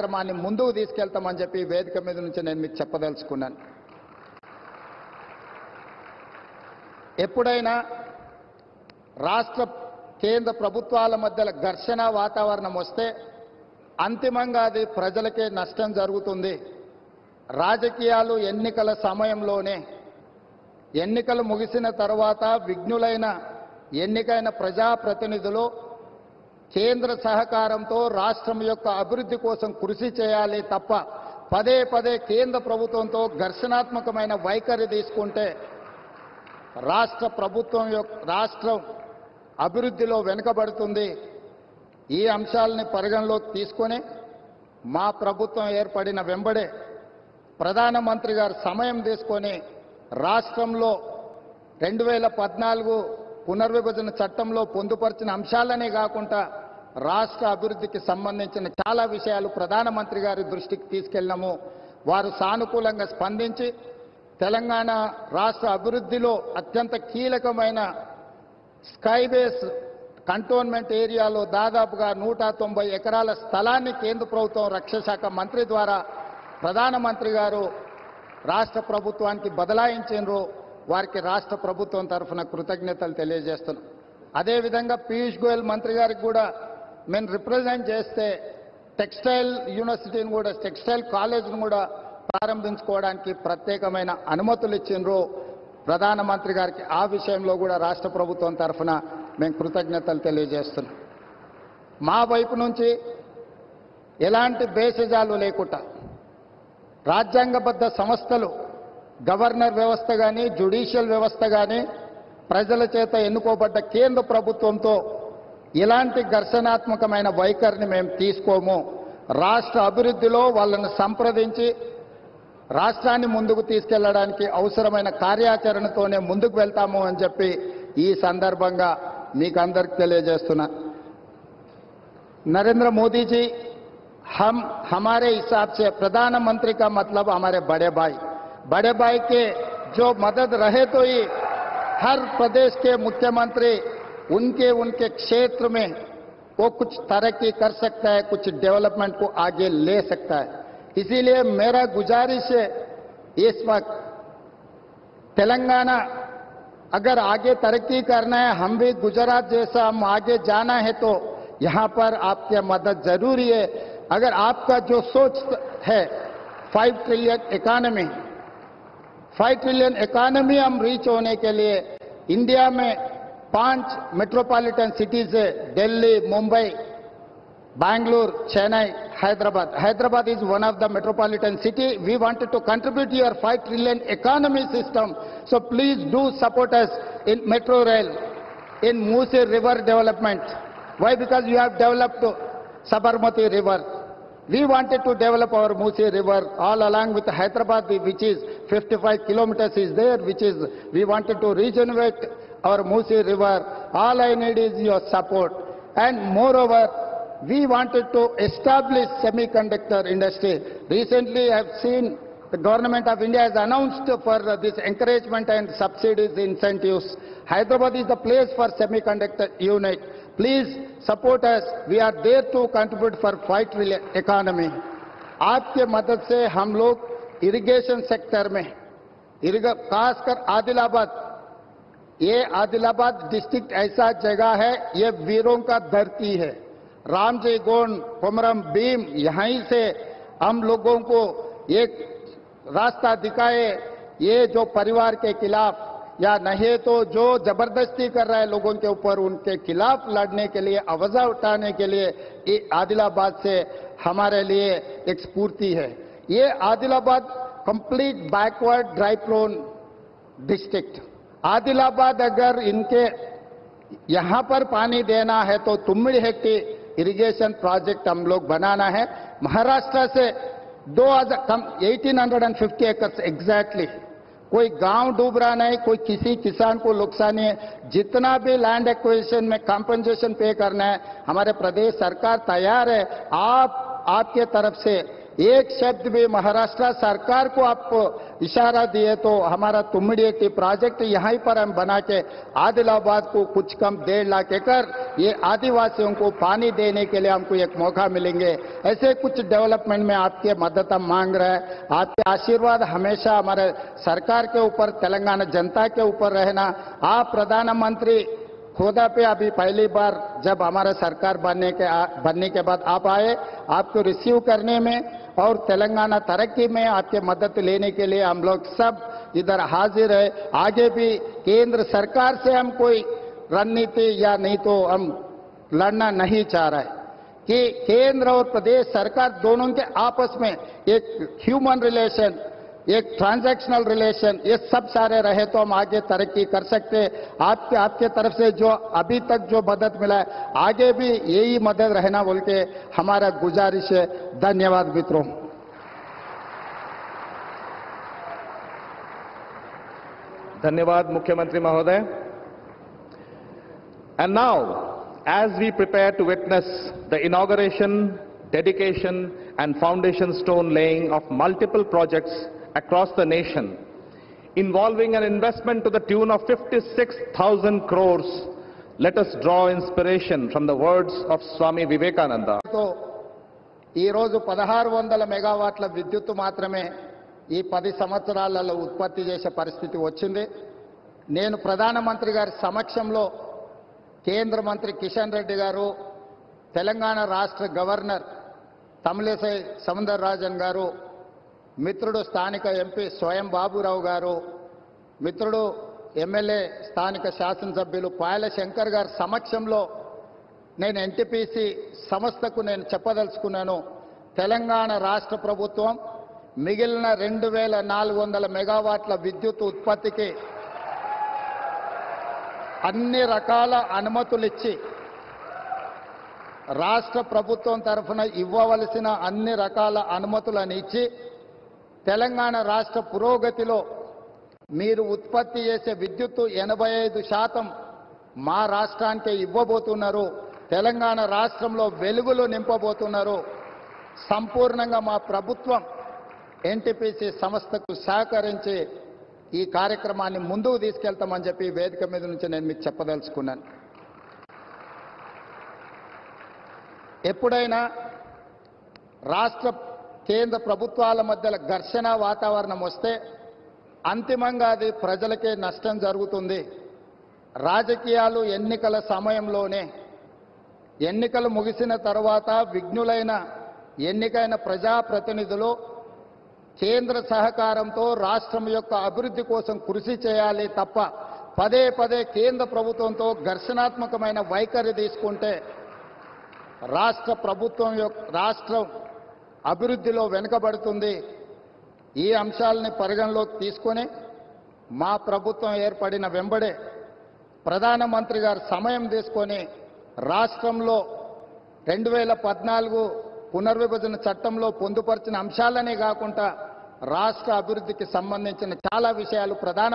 కార్యక్రమాన్ని ముందుకు తీసుకెళ్తామని చెప్పి వేదిక మీద నుంచి నేను మీకు చెప్పదలుచుకున్నాను. ఎప్పుడైనా రాష్ట్ర కేంద్ర ప్రభుత్వాల మధ్య ఘర్షణ వాతావరణం వస్తే అంతిమంగా అది ప్రజలకే నష్టం జరుగుతుంది. రాజకీయాలు ఎన్నికల సమయంలోనే, ఎన్నికలు ముగిసిన తర్వాత విఘ్నులైన ఎన్నికైన ప్రజాప్రతినిధులు కేంద్ర సహకారంతో రాష్ట్రం యొక్క అభివృద్ధి కోసం కృషి చేయాలి తప్ప పదే పదే కేంద్ర ప్రభుత్వంతో ఘర్షణాత్మకమైన వైఖరి తీసుకుంటే రాష్ట్రం అభివృద్ధిలో వెనుకబడుతుంది. ఈ అంశాలని పరిగణలోకి తీసుకొని మా ప్రభుత్వం ఏర్పడిన వెంబడే ప్రధానమంత్రి గారు సమయం తీసుకొని రాష్ట్రంలో 2014 పునర్విభజన చట్టంలో పొందుపరిచిన అంశాలనే కాకుండా రాష్ట్ర అభివృద్ధికి సంబంధించిన చాలా విషయాలు ప్రధానమంత్రి గారి దృష్టికి తీసుకెళ్ళినాము. వారు సానుకూలంగా స్పందించి తెలంగాణ రాష్ట్ర అభివృద్ధిలో అత్యంత కీలకమైన స్కైబేస్ కంటోన్మెంట్ ఏరియాలో దాదాపుగా 190 ఎకరాల స్థలాన్ని కేంద్ర ప్రభుత్వం రక్షణ శాఖ మంత్రి ద్వారా ప్రధానమంత్రి గారు రాష్ట్ర ప్రభుత్వానికి బదలాయించారు. వారికి రాష్ట్ర ప్రభుత్వం తరఫున కృతజ్ఞతలు తెలియజేస్తున్నాం. అదేవిధంగా పీయూష్ గోయల్ మంత్రి గారికి కూడా మేము రిప్రజెంట్ చేస్తే టెక్స్టైల్ యూనివర్సిటీని కూడా, టెక్స్టైల్ కాలేజ్ను కూడా ప్రారంభించుకోవడానికి ప్రత్యేకమైన అనుమతులు ఇచ్చిండ్రు ప్రధానమంత్రి గారికి. ఆ విషయంలో కూడా రాష్ట్ర ప్రభుత్వం తరఫున మేము కృతజ్ఞతలు తెలియజేస్తున్నాం. మా వైపు నుంచి ఎలాంటి భేషజాలు లేకుండా రాజ్యాంగబద్ధ సంస్థలు, గవర్నర్ వ్యవస్థ కానీ, జ్యుడిషియల్ వ్యవస్థ కానీ, ప్రజల చేత ఎన్నుకోబడ్డ కేంద్ర ప్రభుత్వంతో ఇలాంటి ఘర్షణాత్మకమైన వైఖరిని మేము తీసుకోము. రాష్ట్ర అభివృద్ధిలో వాళ్ళను సంప్రదించి రాష్ట్రాన్ని ముందుకు తీసుకెళ్లడానికి అవసరమైన కార్యాచరణతోనే ముందుకు వెళ్తాము అని చెప్పి ఈ సందర్భంగా మీకు అందరికి తెలియజేస్తున్నా. नरेंद्र मोदी जी हमारे हिसाब से प्रधानमंत्री का मतलब हमारे बड़े भाई के जो मदद रहे तो ही हर प्रदेश के मुख्यमंत्री उनके क्षेत्र में वो कुछ तरक्की कर सकता है, कुछ डेवलपमेंट को आगे ले सकता है. इसीलिए मेरा गुजारिश है, इस वक्त तेलंगाना अगर आगे तरक्की करना है, हम भी गुजरात जैसा हम आगे जाना है तो यहां पर आपकी मदद जरूरी है. अगर आपका जो सोच है 5 ट्रिलियन इकोनॉमी हम रीच होने के लिए इंडिया में 5 मेट्रोपॉलिटन सिटीज है, Delhi, Mumbai, Bangalore, Chennai, Hyderabad is one of the metropolitan city. We wanted to contribute to your 5 trillion economy system. So please do support us in metro rail, in Musi River development. Why? Because you have developed Sabarmati River. We wanted to develop our Musi River all along with Hyderabad, which is 55 kilometers is there, which is, we wanted to regenerate our Musi River. All I need is your support. And moreover, we wanted to establish semiconductor industry. Recently, I have seen the government of India has announced for this encouragement and subsidies, incentives. Hyderabad is the place for semiconductor unit. Please support us. We are there to contribute for 5 trillion economy. आपके मदद से हम लोग irrigation sector में, खासकर आदिलाबाद, ये Adilabad district ऐसा जगह है, ये वीरों का धरती है. रामजी गोंड, कोमरम भीम, यहीं से हम लोगों को एक रास्ता दिखाए. ये जो परिवार के खिलाफ या नहीं तो जो जबरदस्ती कर रहा है लोगों के ऊपर, उनके खिलाफ लड़ने के लिए, आवाज उठाने के लिए ये आदिलाबाद से हमारे लिए एक स्फूर्ति है. ये Adilabad complete backward dry prone district. Adilabad अगर इनके यहां पर पानी देना है तो तुम्मिड़ी हेक्टी इरिगेशन प्रोजेक्ट हम लोग बनाना है. महाराष्ट्र से 1850 एकर्स एग्जैक्टली. कोई गांव डूब रहा नहीं, कोई किसी किसान को नुकसान नहीं है. जितना भी लैंड एक्विजिशन में कंपनसेशन पे करना है, हमारे प्रदेश सरकार तैयार है. आपके तरफ से एक शब्द भी महाराष्ट्र सरकार को आप इशारा दिए तो हमारा तुमड़िएटी प्रोजेक्ट यहीं पर हम बना के आदिलाबाद को कुछ कम 1.5 लाख एकड़ ये आदिवासियों को पानी देने के लिए हमको एक मौका मिलेंगे। ऐसे कुछ डेवलपमेंट में आपकी मदद हम मांग रहे हैं। आपके आशीर्वाद हमेशा हमारे सरकार के ऊपर, तेलंगाना जनता के ऊपर रहना। आप प्रधानमंत्री खुदा पे अभी पहली बार जब हमारा सरकार बनने के बाद आप आए, आपको रिसीव करने में और तेलंगाना तरक्की में आपके मदद लेने के लिए हम लोग सब इधर हाजिर है। आगे भी केंद्र सरकार से हम कोई रणनीति या नहीं तो हम लड़ना नहीं चाह रहे कि केंद्र और प्रदेश सरकार दोनों के आपस में एक ह्यूमन रिलेशन, एक ट्रांजैक्शनल रिलेशन, ये सब सारे रहे तो हम आगे तरक्की कर सकते। आपके तरफ से जो अभी तक जो मदद मिला है, आगे भी यही मदद रहना बोल के हमारा गुजारिश है। धन्यवाद मित्रों। धन्यवाद मुख्यमंत्री महोदय। And now, as we prepare to witness the inauguration, dedication and foundation stone laying of multiple projects across the nation, involving an investment to the tune of 56,000 crores, let us draw inspiration from the words of Swami Vivekananda. तो ఈ రోజు 1600 మెగావాట్ల విద్యుత్ మాత్రమే ఈ 10 సంవత్సరాలలో ఉత్పత్తి చేసే పరిస్థితి వచ్చింది. నేను ప్రధానమంత్రి గారి సమక్షంలో కేంద్ర మంత్రి కిషన్ రెడ్డి గారు, తెలంగాణ రాష్ట్ర గవర్నర్ తమిళిసై సౌందరరాజన్ గారు, మిత్రుడు స్థానిక ఎంపీ స్వయం బాబురావు గారు, మిత్రుడు ఎమ్మెల్యే స్థానిక శాసనసభ్యులు పాయల శంకర్ గారి సమక్షంలో నేను ఎన్టీపీసీ సంస్థకు నేను చెప్పదలుచుకున్నాను. తెలంగాణ రాష్ట్ర ప్రభుత్వం మిగిలిన 2400 మెగావాట్ల విద్యుత్ ఉత్పత్తికి అన్ని రకాల అనుమతులు ఇచ్చి, రాష్ట్ర ప్రభుత్వం తరఫున ఇవ్వవలసిన అన్ని రకాల అనుమతులను ఇచ్చి, తెలంగాణ రాష్ట్ర పురోగతిలో మీరు ఉత్పత్తి చేసే విద్యుత్తు 85% మా రాష్ట్రానికి ఇవ్వబోతున్నారు. తెలంగాణ రాష్ట్రంలో వెలుగులు నింపబోతున్నారు. సంపూర్ణంగా మా ప్రభుత్వం ఎన్టీపీసీ సంస్థకు సహకరించి ఈ కార్యక్రమాన్ని ముందుకు తీసుకెళ్తామని చెప్పి వేదిక మీద నుంచి నేను మీకు చెప్పదలుచుకున్నాను. ఎప్పుడైనా రాష్ట్ర కేంద్ర ప్రభుత్వాల మధ్య ఘర్షణ వాతావరణం వస్తే అంతిమంగా అది ప్రజలకే నష్టం జరుగుతుంది. రాజకీయాలు ఎన్నికల సమయంలోనే, ఎన్నికలు ముగిసిన తర్వాత విఘ్నులైన ఎన్నికైన ప్రజాప్రతినిధులు కేంద్ర సహకారంతో రాష్ట్రం యొక్క అభివృద్ధి కోసం కృషి చేయాలి తప్ప పదే పదే కేంద్ర ప్రభుత్వంతో ఘర్షణాత్మకమైన వైఖరి తీసుకుంటే రాష్ట్రం అభివృద్ధిలో వెనుకబడుతుంది. ఈ అంశాలని పరిగణలోకి తీసుకొని మా ప్రభుత్వం ఏర్పడిన వెంబడే ప్రధానమంత్రి గారు సమయం తీసుకొని రాష్ట్రంలో 2014 పునర్విభజన చట్టంలో పొందుపరిచిన అంశాలనే కాకుండా రాష్ట్ర అభివృద్ధికి సంబంధించిన చాలా విషయాలు